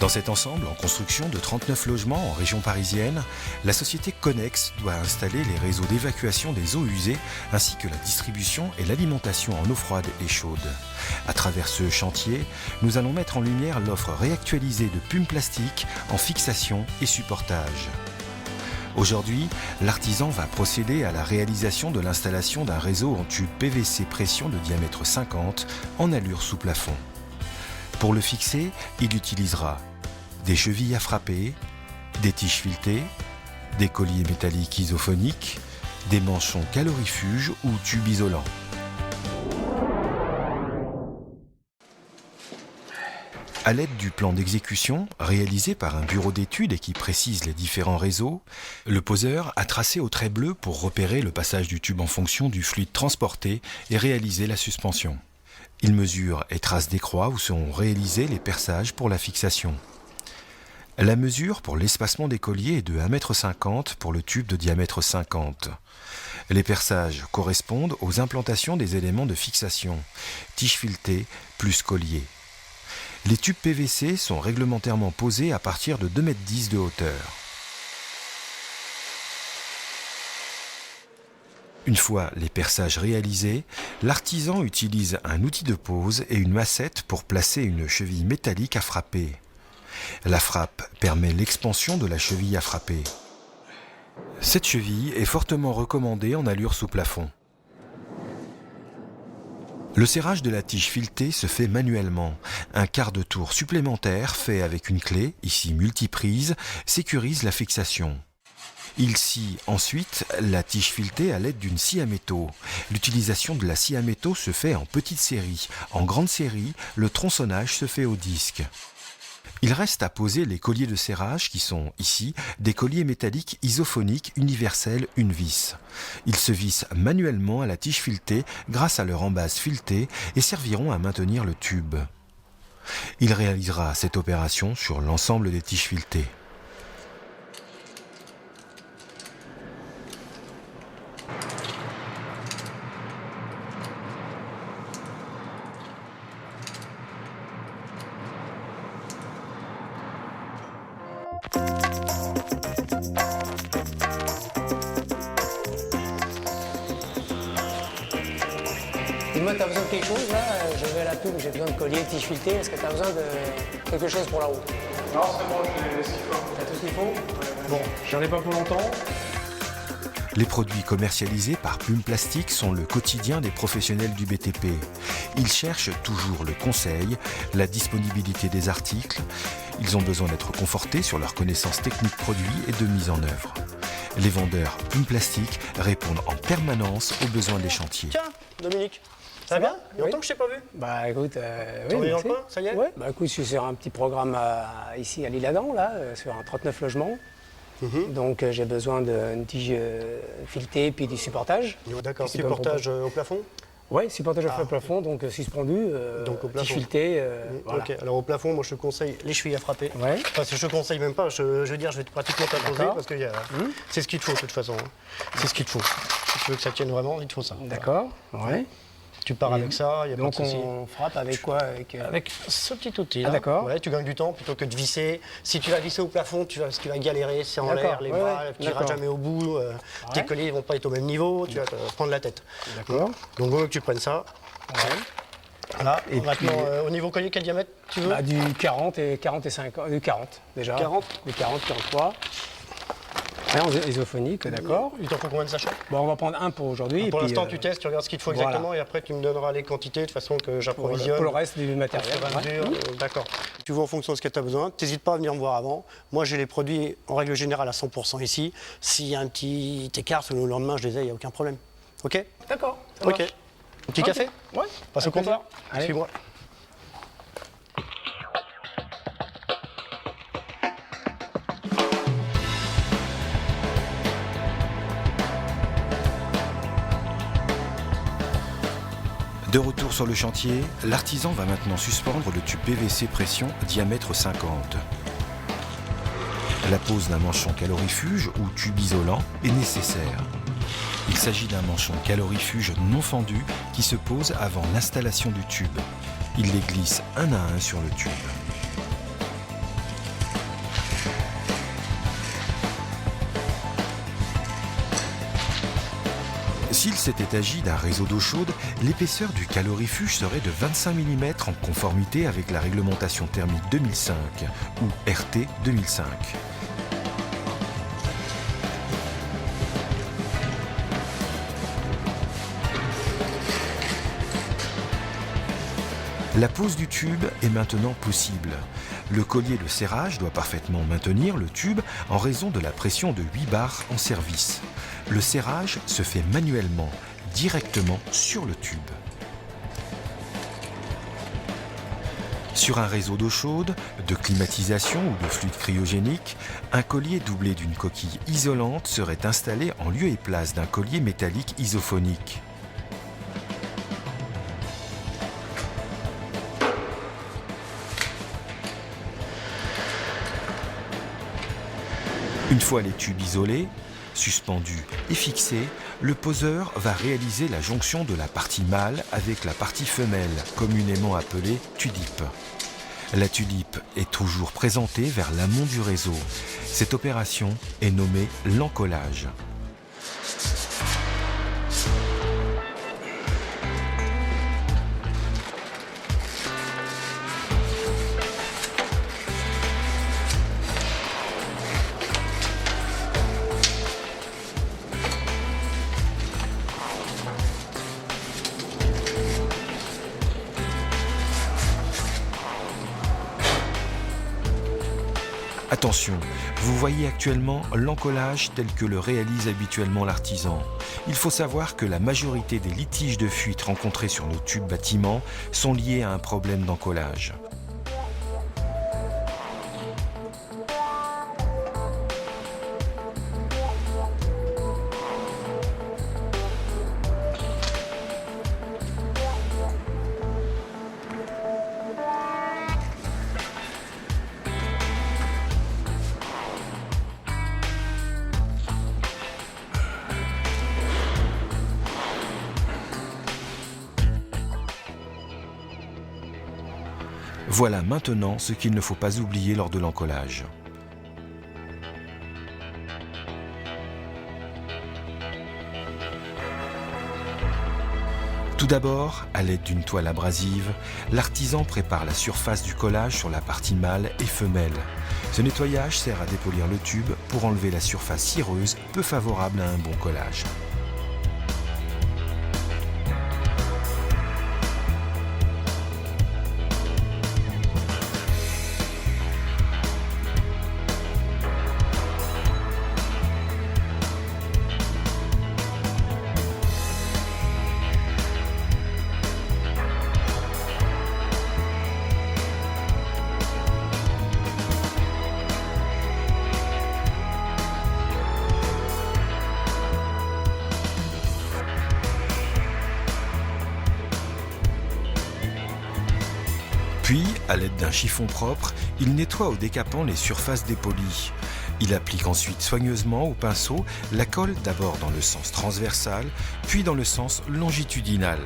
Dans cet ensemble, en construction de 39 logements en région parisienne, la société Connex doit installer les réseaux d'évacuation des eaux usées ainsi que la distribution et l'alimentation en eau froide et chaude. À travers ce chantier, nous allons mettre en lumière l'offre réactualisée de pumes plastiques en fixation et supportage. Aujourd'hui, l'artisan va procéder à la réalisation de l'installation d'un réseau en tube PVC pression de diamètre 50 en allure sous plafond. Pour le fixer, il utilisera des chevilles à frapper, des tiges filetées, des colliers métalliques isophoniques, des manchons calorifuges ou tubes isolants. À l'aide du plan d'exécution, réalisé par un bureau d'études et qui précise les différents réseaux, le poseur a tracé au trait bleu pour repérer le passage du tube en fonction du fluide transporté et réaliser la suspension. Il mesure et trace des croix où seront réalisés les perçages pour la fixation. La mesure pour l'espacement des colliers est de 1,50 m pour le tube de diamètre 50. Les perçages correspondent aux implantations des éléments de fixation, tiges filetées plus collier. Les tubes PVC sont réglementairement posés à partir de 2,10 m de hauteur. Une fois les perçages réalisés, l'artisan utilise un outil de pose et une massette pour placer une cheville métallique à frapper. La frappe permet l'expansion de la cheville à frapper. Cette cheville est fortement recommandée en allure sous plafond. Le serrage de la tige filetée se fait manuellement. Un quart de tour supplémentaire fait avec une clé, ici multiprise, sécurise la fixation. Il scie ensuite la tige filetée à l'aide d'une scie à métaux. L'utilisation de la scie à métaux se fait en petite série. En grande série, le tronçonnage se fait au disque. Il reste à poser les colliers de serrage qui sont, ici, des colliers métalliques isophoniques universels une vis. Ils se vissent manuellement à la tige filetée grâce à leur embase filetée et serviront à maintenir le tube. Il réalisera cette opération sur l'ensemble des tiges filetées. Dis-moi, t'as besoin de quelque chose là? Je vais à la pub, j'ai besoin de collier, tige filetée. Est-ce que t'as besoin de quelque chose pour la route? Non, c'est bon, j'ai ce qu'il faut. T'as tout ce qu'il faut? Bon, j'en ai pas pour longtemps. Les produits commercialisés par Pumes Plastique sont le quotidien des professionnels du BTP. Ils cherchent toujours le conseil, la disponibilité des articles. Ils ont besoin d'être confortés sur leurs connaissances techniques produits et de mise en œuvre. Les vendeurs Pumes Plastique répondent en permanence aux besoins des chantiers. Tiens, Dominique, ça va bien? Il y a longtemps que je t'ai pas vu. Bah écoute, T'es oui, dans merci. le coin, ça y est? Ouais. Bah écoute, je suis sur un petit programme ici à l'Isle-Adam, là, sur un 39 logements. Donc j'ai besoin d'une tige filetée puis du supportage. D'accord, Qu'est-ce que tu peux me supportage au plafond? Oui, supportage au plafond, donc suspendu, Donc au plafond. tige filetée, voilà. Ok, alors au plafond, moi je te conseille les chevilles à frapper. Ouais. Enfin, je te conseille même pas, je veux dire, je vais pratiquement t'imposer D'accord. parce que c'est ce qu'il te faut de toute façon. Hein. C'est ce qu'il te faut. Si tu veux que ça tienne vraiment, il te faut ça. D'accord, ouais. Tu pars avec ça, il n'y a Donc pas de souci. on frappe avec quoi? Avec ce petit outil là. Ah, d'accord. Ouais, tu gagnes du temps plutôt que de visser. Si tu vas visser au plafond, tu vas galérer, c'est en D'accord, l'air, les ouais, bras, ouais, tu n'iras d'accord. jamais au bout, tes colliers ne vont pas être au même niveau, tu vas te prendre la tête. D'accord. Donc, vaut mieux que tu prennes ça. Ouais. Voilà. Et Maintenant, puis- au niveau collier, quel diamètre tu veux? Bah, du 40 et 50, du 40 déjà. 40. Du 40, 43. Ouais, en isophonique, d'accord. Il t'en faut combien de sachets? Bon, on va prendre un pour aujourd'hui. et Pour puis, l'instant, tu testes, tu regardes ce qu'il te faut voilà. exactement et après, tu me donneras les quantités de façon que j'approvisionne. pour le reste du Au matériel. fur et à ouais. mesure, d'accord. Tu vois en fonction de ce que tu as besoin. N'hésite pas à venir me voir avant. Moi, j'ai les produits en règle générale à 100% ici. S'il y a un petit écart, le lendemain, je les ai, il n'y a aucun problème. OK? D'accord. ça OK. marche. Un petit Ok. café? Ouais. Passe au avec plaisir. comptoir. Allez. Suis-moi. De retour sur le chantier, l'artisan va maintenant suspendre le tube PVC pression diamètre 50. La pose d'un manchon calorifuge ou tube isolant est nécessaire. Il s'agit d'un manchon calorifuge non fendu qui se pose avant l'installation du tube. Il les glisse un à un sur le tube. S'il s'était agi d'un réseau d'eau chaude, l'épaisseur du calorifuge serait de 25 mm en conformité avec la réglementation thermique 2005 ou RT 2005. La pose du tube est maintenant possible. Le collier de serrage doit parfaitement maintenir le tube en raison de la pression de 8 bars en service. Le serrage se fait manuellement, directement sur le tube. Sur un réseau d'eau chaude, de climatisation ou de fluide cryogénique, un collier doublé d'une coquille isolante serait installé en lieu et place d'un collier métallique isophonique. Une fois les tubes isolés, suspendus et fixés, le poseur va réaliser la jonction de la partie mâle avec la partie femelle, communément appelée tulipe. La tulipe est toujours présentée vers l'amont du réseau. Cette opération est nommée l'encollage. Attention, vous voyez actuellement l'encollage tel que le réalise habituellement l'artisan. Il faut savoir que la majorité des litiges de fuite rencontrés sur nos tubes bâtiments sont liés à un problème d'encollage. Voilà maintenant ce qu'il ne faut pas oublier lors de l'encollage. Tout d'abord, à l'aide d'une toile abrasive, l'artisan prépare la surface du collage sur la partie mâle et femelle. Ce nettoyage sert à dépolir le tube pour enlever la surface cireuse peu favorable à un bon collage. Puis, à l'aide d'un chiffon propre, il nettoie au décapant les surfaces dépolies. Il applique ensuite soigneusement au pinceau la colle d'abord dans le sens transversal, puis dans le sens longitudinal.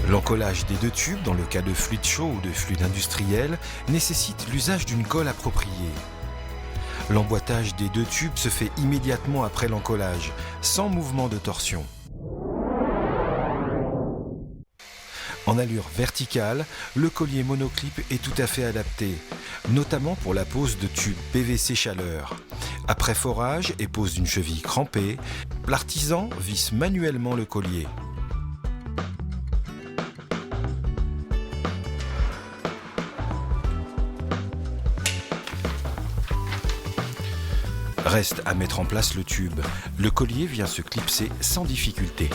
L'encollage des deux tubes, dans le cas de fluide chaud ou de fluide industriel, nécessite l'usage d'une colle appropriée. L'emboîtage des deux tubes se fait immédiatement après l'encollage, sans mouvement de torsion. En allure verticale, le collier monoclip est tout à fait adapté, notamment pour la pose de tubes PVC chaleur. Après forage et pose d'une cheville crampée, l'artisan visse manuellement le collier. Reste à mettre en place le tube. Le collier vient se clipser sans difficulté.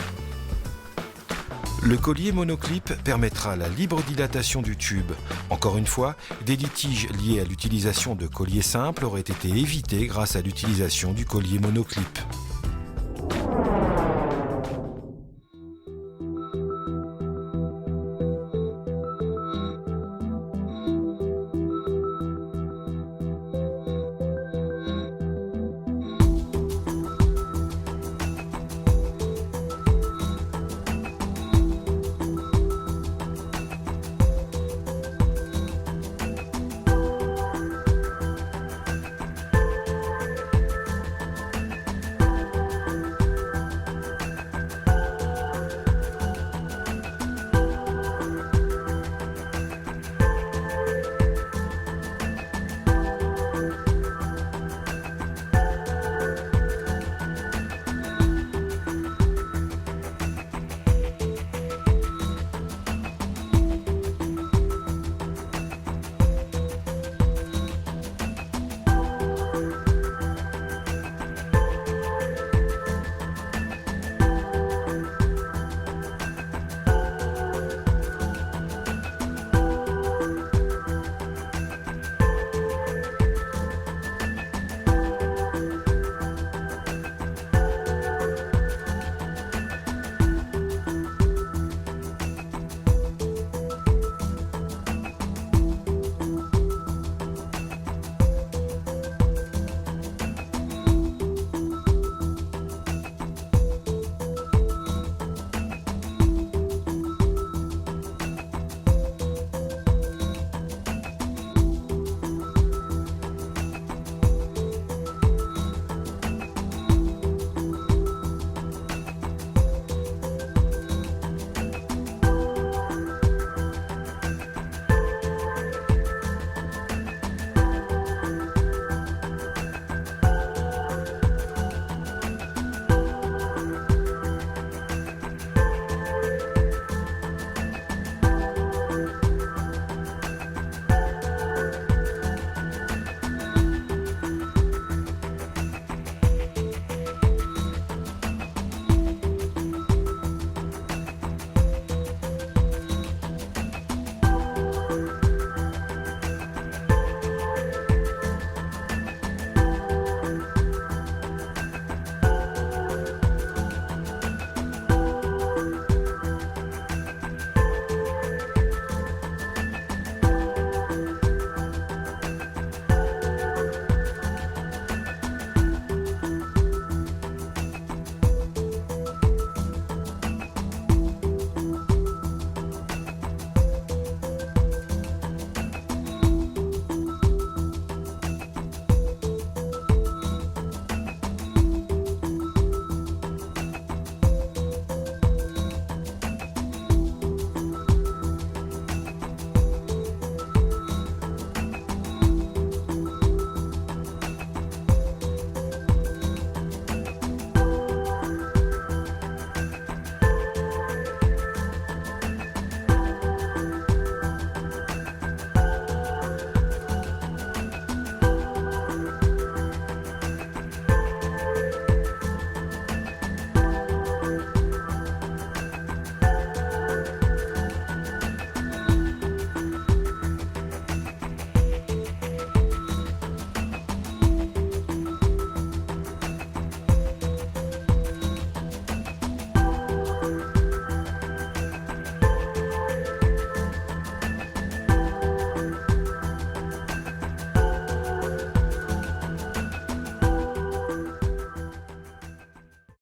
Le collier monoclip permettra la libre dilatation du tube. Encore une fois, des litiges liés à l'utilisation de colliers simples auraient été évités grâce à l'utilisation du collier monoclip.